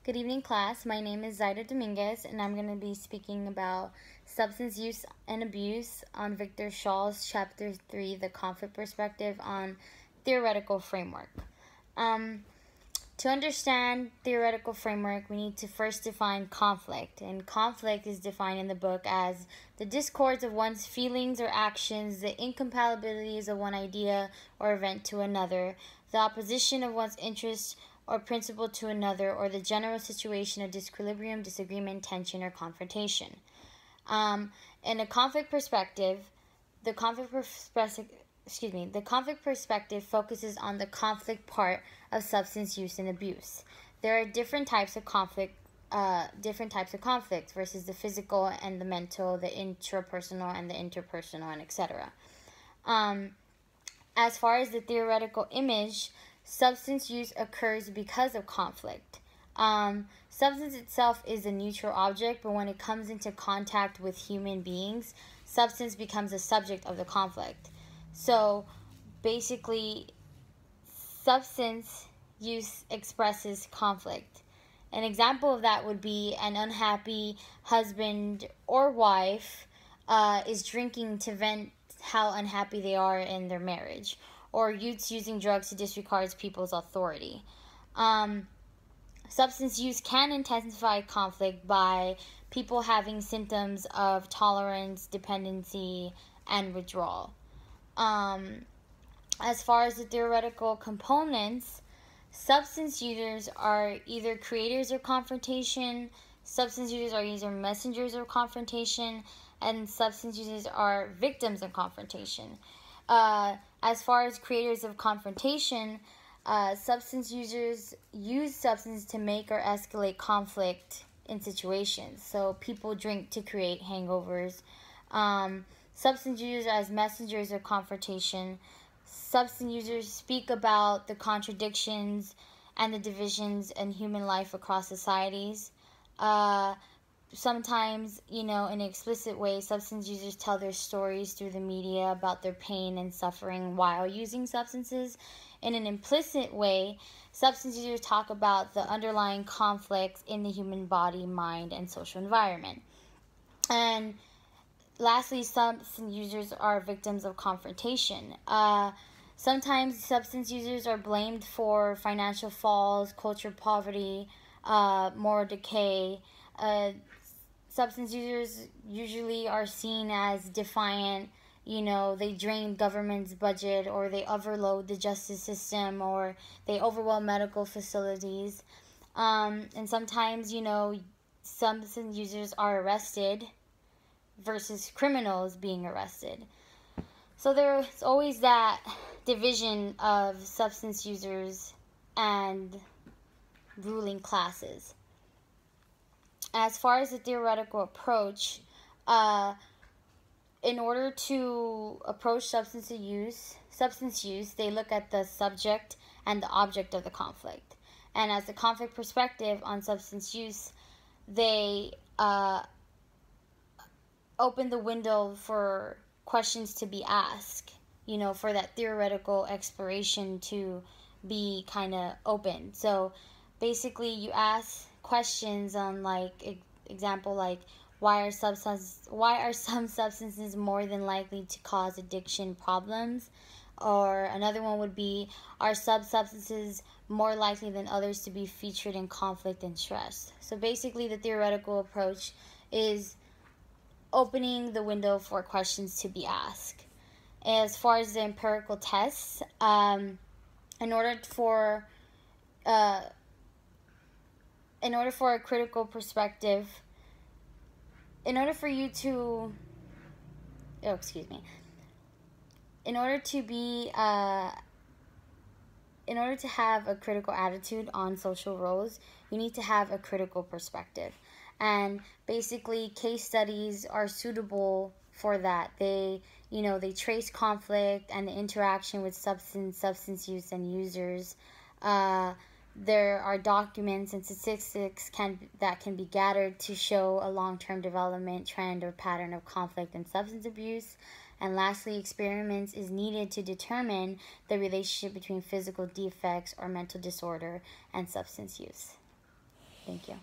Good evening, class. My name is Zaida Dominguez, and I'm going to be speaking about substance use and abuse on Victor Shaw's Chapter 3, The Conflict Perspective on Theoretical Framework. To understand theoretical framework, we need to first define conflict. And conflict is defined in the book as the discords of one's feelings or actions, the incompatibilities of one idea or event to another, the opposition of one's interests or principle to another, or the general situation of disequilibrium, disagreement, tension, or confrontation. In a conflict perspective, the conflict perspective focuses on the conflict part of substance use and abuse. There are different types of conflicts versus the physical and the mental, the intrapersonal and the interpersonal, and etc. As far as the theoretical image, substance use occurs because of conflict. Substance itself is a neutral object, but when it comes into contact with human beings, substance becomes a subject of the conflict. So basically, substance use expresses conflict. An example of that would be an unhappy husband or wife is drinking to vent how unhappy they are in their marriage, or youths using drugs to disregard people's authority. Substance use can intensify conflict by people having symptoms of tolerance, dependency, and withdrawal. As far as the theoretical components, substance users are either creators of confrontation, substance users are either messengers of confrontation, and substance users are victims of confrontation. As far as creators of confrontation, substance users use substance to make or escalate conflict in situations. So people drink to create hangovers. Substance users as messengers of confrontation. Substance users speak about the contradictions and the divisions in human life across societies. Sometimes, in an explicit way, substance users tell their stories through the media about their pain and suffering while using substances. In an implicit way, substance users talk about the underlying conflicts in the human body, mind, and social environment. And lastly, substance users are victims of confrontation. Sometimes substance users are blamed for financial falls, cultural poverty, moral decay. Substance users usually are seen as defiant. They drain government's budget, or they overload the justice system, or they overwhelm medical facilities. And sometimes, substance users are arrested versus criminals being arrested. So there's always that division of substance users and ruling classes. As far as the theoretical approach, in order to approach substance use, they look at the subject and the object of the conflict. And as the conflict perspective on substance use, they open the window for questions to be asked, for that theoretical exploration to be kind of open. So basically, you ask questions on, example, why are some substances more than likely to cause addiction problems? Or another one would be, are some substances more likely than others to be featured in conflict and stress? So basically, the theoretical approach is opening the window for questions to be asked. As far as the empirical tests, in order for a critical perspective, in order to have a critical attitude on social roles, you need to have a critical perspective. And basically, case studies are suitable for that. They trace conflict and the interaction with substance use and users. There are documents and statistics that can be gathered to show a long-term development trend or pattern of conflict and substance abuse. And lastly, experiments is needed to determine the relationship between physical defects or mental disorder and substance use. Thank you.